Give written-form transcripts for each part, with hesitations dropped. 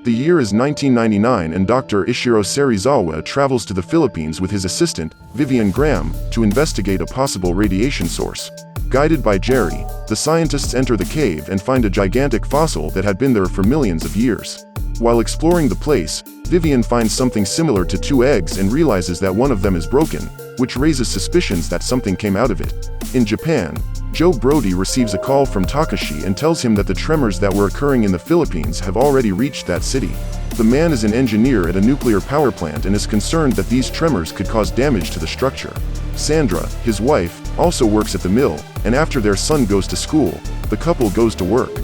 The year is 1999 and Dr. Ishiro Serizawa travels to the Philippines with his assistant, Vivienne, to investigate a possible radiation source. Guided by Jerry, the scientists enter the cave and find a gigantic fossil that had been there for millions of years. While exploring the place, Vivienne finds something similar to two eggs and realizes that one of them is broken, which raises suspicions that something came out of it. In Japan, Joe Brody receives a call from Takashi and tells him that the tremors that were occurring in the Philippines have already reached that city. The man is an engineer at a nuclear power plant and is concerned that these tremors could cause damage to the structure. Sandra, his wife, also works at the mill, and after their son goes to school, the couple goes to work.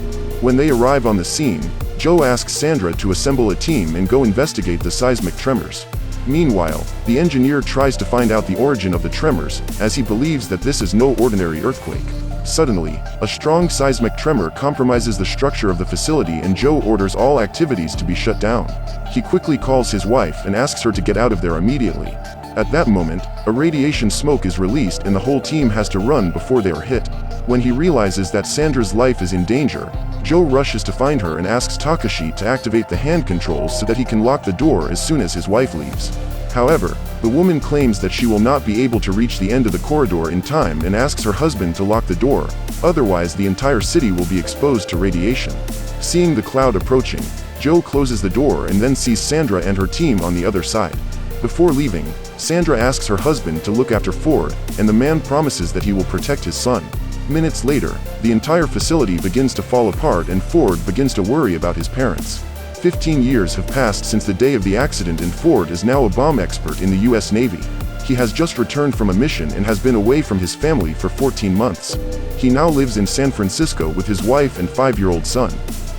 When they arrive on the scene, Joe asks Sandra to assemble a team and go investigate the seismic tremors. Meanwhile, the engineer tries to find out the origin of the tremors, as he believes that this is no ordinary earthquake. Suddenly, a strong seismic tremor compromises the structure of the facility and Joe orders all activities to be shut down. He quickly calls his wife and asks her to get out of there immediately. At that moment, a radiation smoke is released and the whole team has to run before they are hit. When he realizes that Sandra's life is in danger, Joe rushes to find her and asks Takashi to activate the hand controls so that he can lock the door as soon as his wife leaves. However, the woman claims that she will not be able to reach the end of the corridor in time and asks her husband to lock the door, otherwise the entire city will be exposed to radiation. Seeing the cloud approaching, Joe closes the door and then sees Sandra and her team on the other side. Before leaving, Sandra asks her husband to look after Ford, and the man promises that he will protect his son. Minutes later, the entire facility begins to fall apart and Ford begins to worry about his parents. 15 years have passed since the day of the accident and Ford is now a bomb expert in the US Navy. He has just returned from a mission and has been away from his family for 14 months. He now lives in San Francisco with his wife and 5-year-old son.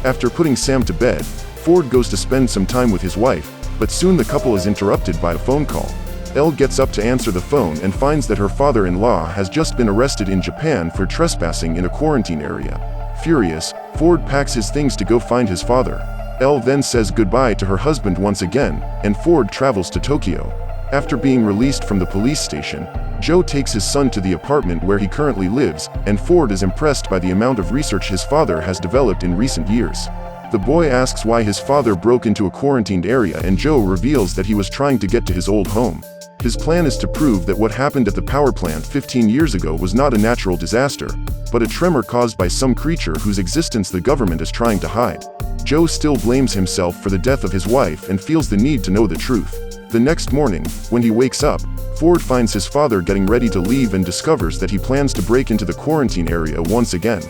After putting Sam to bed, Ford goes to spend some time with his wife, but soon the couple is interrupted by a phone call. Elle gets up to answer the phone and finds that her father-in-law has just been arrested in Japan for trespassing in a quarantine area. Furious, Ford packs his things to go find his father. Elle then says goodbye to her husband once again, and Ford travels to Tokyo. After being released from the police station, Joe takes his son to the apartment where he currently lives, and Ford is impressed by the amount of research his father has developed in recent years. The boy asks why his father broke into a quarantined area and Joe reveals that he was trying to get to his old home. His plan is to prove that what happened at the power plant 15 years ago was not a natural disaster, but a tremor caused by some creature whose existence the government is trying to hide. Joe still blames himself for the death of his wife and feels the need to know the truth. The next morning, when he wakes up, Ford finds his father getting ready to leave and discovers that he plans to break into the quarantine area once again.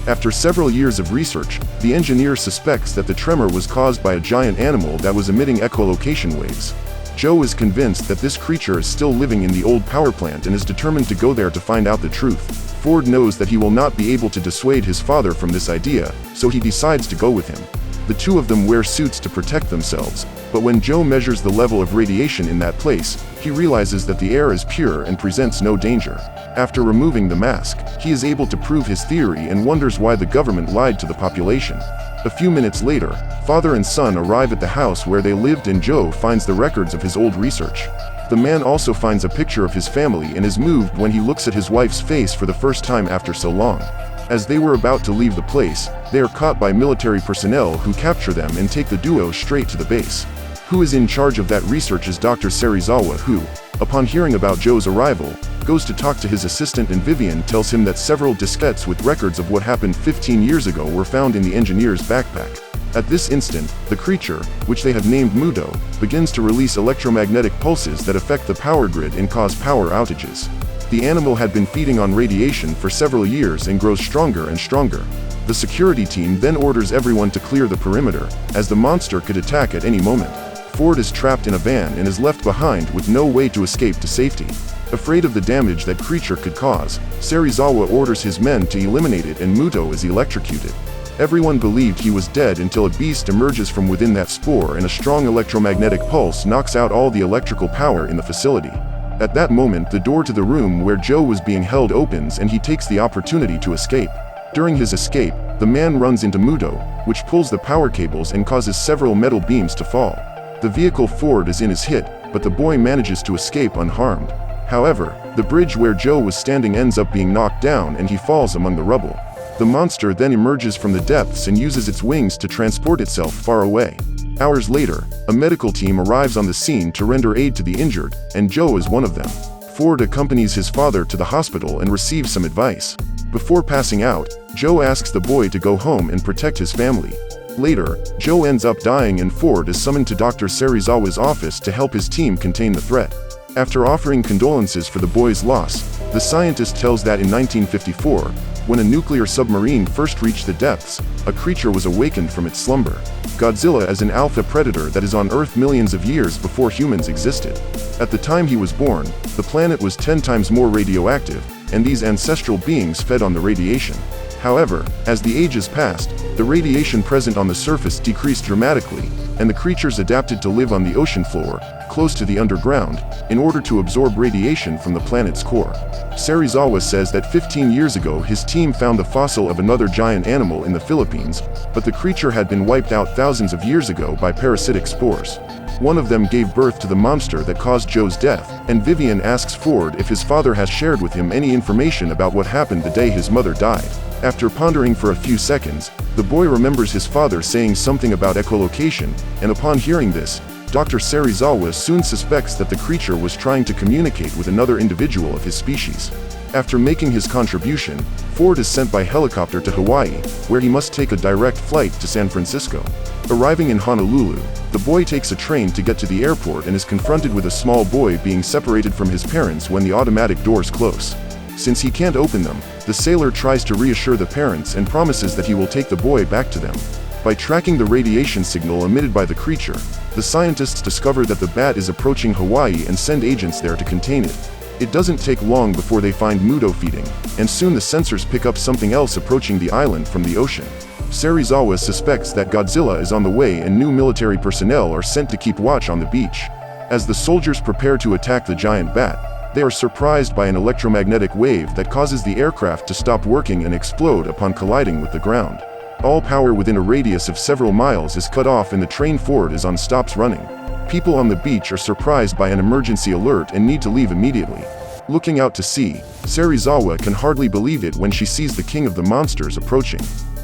After several years of research, the engineer suspects that the tremor was caused by a giant animal that was emitting echolocation waves. Joe is convinced that this creature is still living in the old power plant and is determined to go there to find out the truth. Ford knows that he will not be able to dissuade his father from this idea, so he decides to go with him. The two of them wear suits to protect themselves, but when Joe measures the level of radiation in that place, he realizes that the air is pure and presents no danger. After removing the mask, he is able to prove his theory and wonders why the government lied to the population. A few minutes later, father and son arrive at the house where they lived and Joe finds the records of his old research. The man also finds a picture of his family and is moved when he looks at his wife's face for the first time after so long. As they were about to leave the place, they are caught by military personnel who capture them and take the duo straight to the base. Who is in charge of that research is Dr. Serizawa who, upon hearing about Joe's arrival, goes to talk to his assistant and Vivienne tells him that several diskettes with records of what happened 15 years ago were found in the engineer's backpack. At this instant, the creature, which they have named MUTO, begins to release electromagnetic pulses that affect the power grid and cause power outages. The animal had been feeding on radiation for several years and grows stronger and stronger. The security team then orders everyone to clear the perimeter, as the monster could attack at any moment. Ford is trapped in a van and is left behind with no way to escape to safety. Afraid of the damage that creature could cause, Serizawa orders his men to eliminate it and MUTO is electrocuted. Everyone believed he was dead until a beast emerges from within that spore and a strong electromagnetic pulse knocks out all the electrical power in the facility. At that moment, the door to the room where Joe was being held opens and he takes the opportunity to escape. During his escape, the man runs into MUTO, which pulls the power cables and causes several metal beams to fall. The vehicle Ford is in his hit, but the boy manages to escape unharmed. However, the bridge where Joe was standing ends up being knocked down and he falls among the rubble. The monster then emerges from the depths and uses its wings to transport itself far away. Hours later, a medical team arrives on the scene to render aid to the injured, and Joe is one of them. Ford accompanies his father to the hospital and receives some advice. Before passing out, Joe asks the boy to go home and protect his family. Later, Joe ends up dying and Ford is summoned to Dr. Serizawa's office to help his team contain the threat. After offering condolences for the boy's loss, the scientist tells that in 1954, when a nuclear submarine first reached the depths, a creature was awakened from its slumber. Godzilla is an alpha predator that is on Earth millions of years before humans existed. At the time he was born, the planet was 10 times more radioactive, and these ancestral beings fed on the radiation. However, as the ages passed, the radiation present on the surface decreased dramatically, and the creatures adapted to live on the ocean floor, close to the underground, in order to absorb radiation from the planet's core. Serizawa says that 15 years ago his team found the fossil of another giant animal in the Philippines, but the creature had been wiped out thousands of years ago by parasitic spores. One of them gave birth to the monster that caused Joe's death, and Vivienne asks Ford if his father has shared with him any information about what happened the day his mother died. After pondering for a few seconds, the boy remembers his father saying something about echolocation, and upon hearing this, Dr. Serizawa soon suspects that the creature was trying to communicate with another individual of his species. After making his contribution, Ford is sent by helicopter to Hawaii, where he must take a direct flight to San Francisco. Arriving in Honolulu, the boy takes a train to get to the airport and is confronted with a small boy being separated from his parents when the automatic doors close. Since he can't open them, the sailor tries to reassure the parents and promises that he will take the boy back to them. By tracking the radiation signal emitted by the creature, the scientists discover that the bat is approaching Hawaii and send agents there to contain it. It doesn't take long before they find MUTO feeding, and soon the sensors pick up something else approaching the island from the ocean. Serizawa suspects that Godzilla is on the way and new military personnel are sent to keep watch on the beach. As the soldiers prepare to attack the giant bat, they are surprised by an electromagnetic wave that causes the aircraft to stop working and explode upon colliding with the ground. All power within a radius of several miles is cut off and the train Ford is on stops running. People on the beach are surprised by an emergency alert and need to leave immediately. Looking out to sea, Serizawa can hardly believe it when she sees the king of the monsters approaching.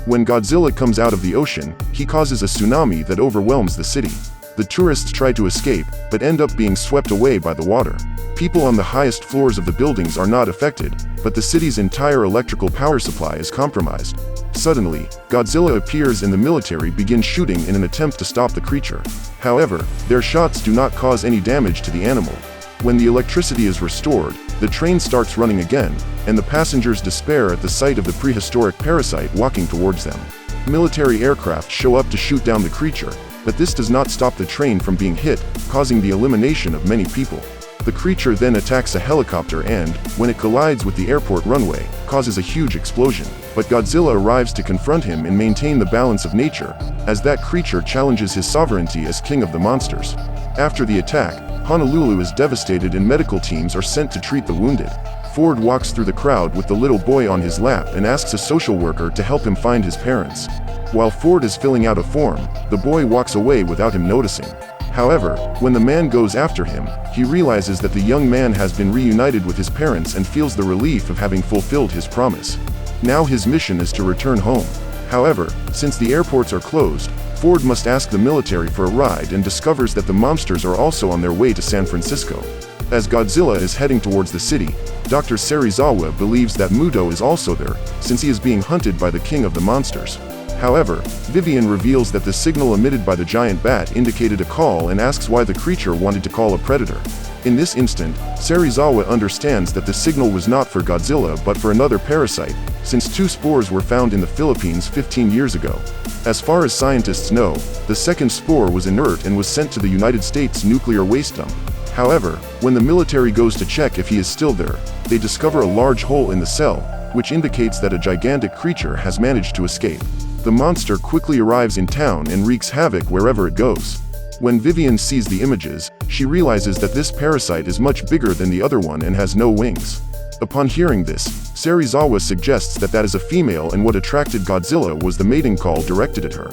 When Godzilla comes out of the ocean, he causes a tsunami that overwhelms the city. The tourists try to escape, but end up being swept away by the water. People on the highest floors of the buildings are not affected, but the city's entire electrical power supply is compromised. Suddenly, Godzilla appears and the military begin shooting in an attempt to stop the creature. However, their shots do not cause any damage to the animal. When the electricity is restored, the train starts running again, and the passengers despair at the sight of the prehistoric parasite walking towards them. Military aircraft show up to shoot down the creature, but this does not stop the train from being hit, causing the elimination of many people. The creature then attacks a helicopter and, when it collides with the airport runway, causes a huge explosion. But Godzilla arrives to confront him and maintain the balance of nature, as that creature challenges his sovereignty as king of the monsters. After the attack, Honolulu is devastated and medical teams are sent to treat the wounded. Ford walks through the crowd with the little boy on his lap and asks a social worker to help him find his parents. While Ford is filling out a form, the boy walks away without him noticing. However, when the man goes after him, he realizes that the young man has been reunited with his parents and feels the relief of having fulfilled his promise. Now his mission is to return home. However, since the airports are closed, Ford must ask the military for a ride and discovers that the monsters are also on their way to San Francisco. As Godzilla is heading towards the city, Dr. Serizawa believes that MUTO is also there, since he is being hunted by the king of the monsters. However, Vivienne reveals that the signal emitted by the giant bat indicated a call and asks why the creature wanted to call a predator. In this instant, Serizawa understands that the signal was not for Godzilla but for another parasite, since 2 spores were found in the Philippines 15 years ago. As far as scientists know, the second spore was inert and was sent to the United States nuclear waste dump. However, when the military goes to check if he is still there, they discover a large hole in the cell, which indicates that a gigantic creature has managed to escape. The monster quickly arrives in town and wreaks havoc wherever it goes. When Vivienne sees the images, she realizes that this parasite is much bigger than the other one and has no wings. Upon hearing this, Serizawa suggests that that is a female and what attracted Godzilla was the mating call directed at her.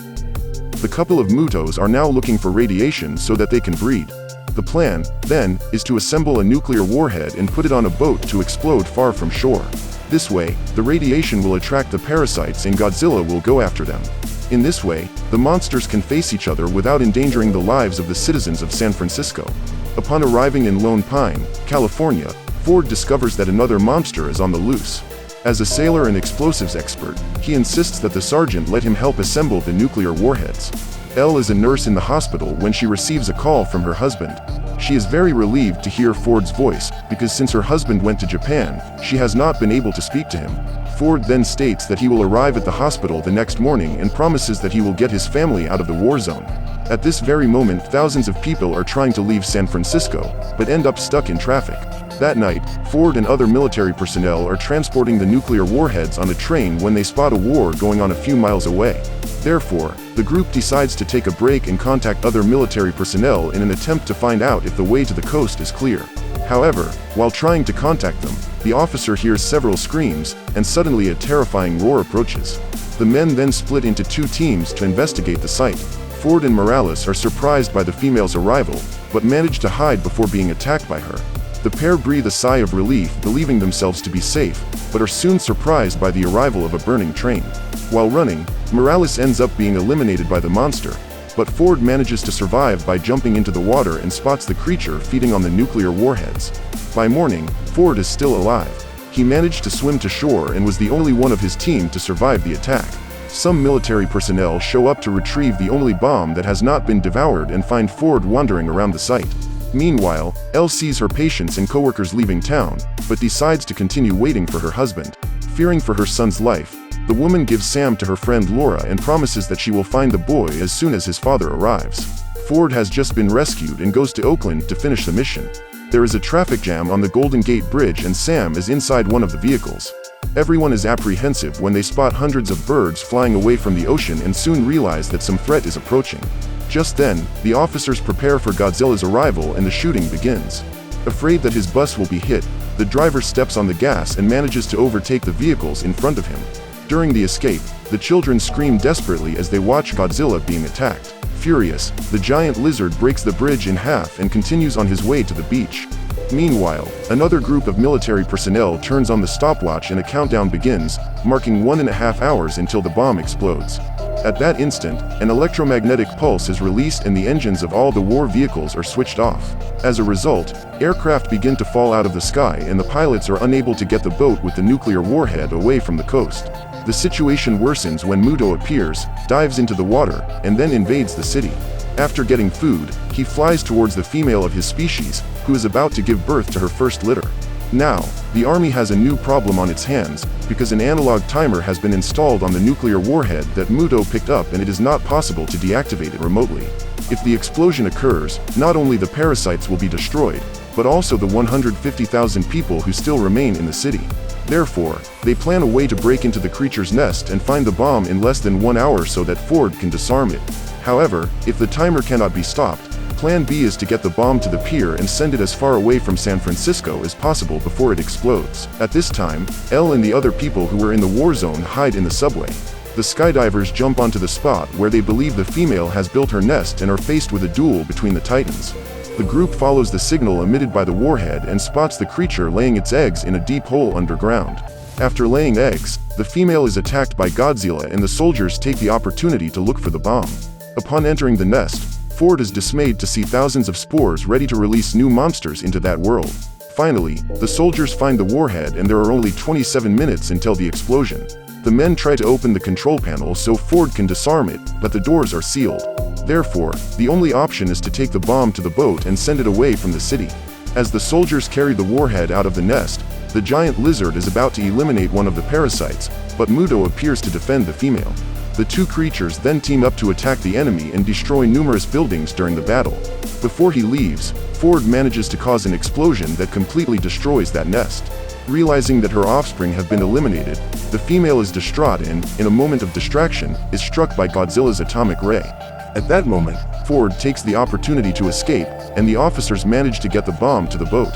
The couple of MUTOs are now looking for radiation so that they can breed. The plan, then, is to assemble a nuclear warhead and put it on a boat to explode far from shore. This way, the radiation will attract the parasites and Godzilla will go after them. In this way, the monsters can face each other without endangering the lives of the citizens of San Francisco. Upon arriving in Lone Pine, California, Ford discovers that another monster is on the loose. As a sailor and explosives expert, he insists that the sergeant let him help assemble the nuclear warheads. Elle is a nurse in the hospital when she receives a call from her husband. She is very relieved to hear Ford's voice, because since her husband went to Japan, she has not been able to speak to him. Ford then states that he will arrive at the hospital the next morning and promises that he will get his family out of the war zone. At this very moment, thousands of people are trying to leave San Francisco, but end up stuck in traffic. That night, Ford and other military personnel are transporting the nuclear warheads on a train when they spot a war going on a few miles away. Therefore, the group decides to take a break and contact other military personnel in an attempt to find out if the way to the coast is clear. However, while trying to contact them, the officer hears several screams, and suddenly a terrifying roar approaches. The men then split into two teams to investigate the site. Ford and Morales are surprised by the female's arrival, but manage to hide before being attacked by her. The pair breathe a sigh of relief, believing themselves to be safe, but are soon surprised by the arrival of a burning train. While running, Morales ends up being eliminated by the monster, but Ford manages to survive by jumping into the water and spots the creature feeding on the nuclear warheads. By morning, Ford is still alive. He managed to swim to shore and was the only one of his team to survive the attack. Some military personnel show up to retrieve the only bomb that has not been devoured and find Ford wandering around the site. Meanwhile, Elle sees her patients and coworkers leaving town, but decides to continue waiting for her husband. Fearing for her son's life, the woman gives Sam to her friend Laura and promises that she will find the boy as soon as his father arrives. Ford has just been rescued and goes to Oakland to finish the mission. There is a traffic jam on the Golden Gate Bridge and Sam is inside one of the vehicles. Everyone is apprehensive when they spot hundreds of birds flying away from the ocean and soon realize that some threat is approaching. Just then, the officers prepare for Godzilla's arrival and the shooting begins. Afraid that his bus will be hit, the driver steps on the gas and manages to overtake the vehicles in front of him. During the escape, the children scream desperately as they watch Godzilla being attacked. Furious, the giant lizard breaks the bridge in half and continues on his way to the beach. Meanwhile, another group of military personnel turns on the stopwatch and a countdown begins, marking 1.5 hours until the bomb explodes. At that instant, an electromagnetic pulse is released and the engines of all the war vehicles are switched off. As a result, aircraft begin to fall out of the sky and the pilots are unable to get the boat with the nuclear warhead away from the coast. The situation worsens when MUTO appears, dives into the water, and then invades the city. After getting food, he flies towards the female of his species, who is about to give birth to her first litter. Now, the army has a new problem on its hands, because an analog timer has been installed on the nuclear warhead that MUTO picked up and it is not possible to deactivate it remotely. If the explosion occurs, not only the parasites will be destroyed, but also the 150,000 people who still remain in the city. Therefore, they plan a way to break into the creature's nest and find the bomb in less than 1 hour so that Ford can disarm it. However, if the timer cannot be stopped, Plan B is to get the bomb to the pier and send it as far away from San Francisco as possible before it explodes. At this time, Elle and the other people who were in the war zone hide in the subway. The skydivers jump onto the spot where they believe the female has built her nest and are faced with a duel between the titans. The group follows the signal emitted by the warhead and spots the creature laying its eggs in a deep hole underground. After laying eggs, the female is attacked by Godzilla and the soldiers take the opportunity to look for the bomb. Upon entering the nest, Ford is dismayed to see thousands of spores ready to release new monsters into that world. Finally, the soldiers find the warhead and there are only 27 minutes until the explosion. The men try to open the control panel so Ford can disarm it, but the doors are sealed. Therefore, the only option is to take the bomb to the boat and send it away from the city. As the soldiers carry the warhead out of the nest, the giant lizard is about to eliminate one of the parasites, but MUTO appears to defend the female. The two creatures then team up to attack the enemy and destroy numerous buildings during the battle. Before he leaves, Ford manages to cause an explosion that completely destroys that nest. Realizing that her offspring have been eliminated, the female is distraught and, in a moment of distraction, is struck by Godzilla's atomic ray. At that moment, Ford takes the opportunity to escape, and the officers manage to get the bomb to the boat.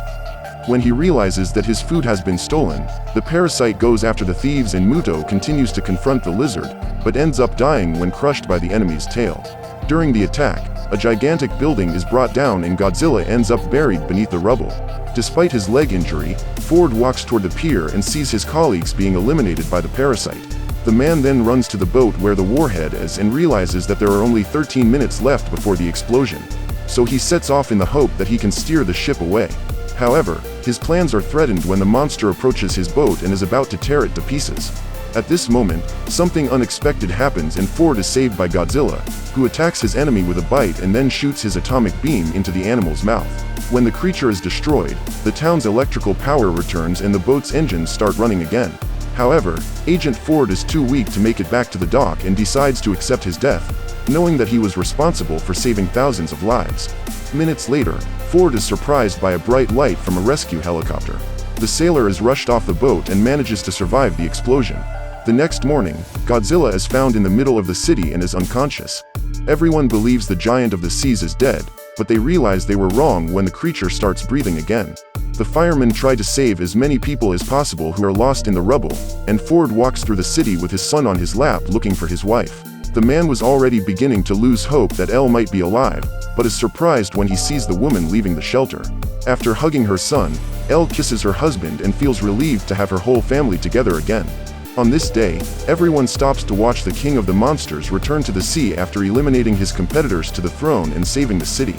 When he realizes that his food has been stolen, the parasite goes after the thieves and MUTO continues to confront the lizard, but ends up dying when crushed by the enemy's tail. During the attack, a gigantic building is brought down and Godzilla ends up buried beneath the rubble. Despite his leg injury, Ford walks toward the pier and sees his colleagues being eliminated by the parasite. The man then runs to the boat where the warhead is and realizes that there are only 13 minutes left before the explosion. So he sets off in the hope that he can steer the ship away. However, his plans are threatened when the monster approaches his boat and is about to tear it to pieces. At this moment, something unexpected happens and Ford is saved by Godzilla, who attacks his enemy with a bite and then shoots his atomic beam into the animal's mouth. When the creature is destroyed, the town's electrical power returns and the boat's engines start running again. However, Agent Ford is too weak to make it back to the dock and decides to accept his death, knowing that he was responsible for saving thousands of lives. Minutes later, Ford is surprised by a bright light from a rescue helicopter. The sailor is rushed off the boat and manages to survive the explosion. The next morning, Godzilla is found in the middle of the city and is unconscious. Everyone believes the giant of the seas is dead, but they realize they were wrong when the creature starts breathing again. The firemen try to save as many people as possible who are lost in the rubble, and Ford walks through the city with his son on his lap looking for his wife. The man was already beginning to lose hope that Elle might be alive, but is surprised when he sees the woman leaving the shelter. After hugging her son, Elle kisses her husband and feels relieved to have her whole family together again. On this day, everyone stops to watch the king of the monsters return to the sea after eliminating his competitors to the throne and saving the city.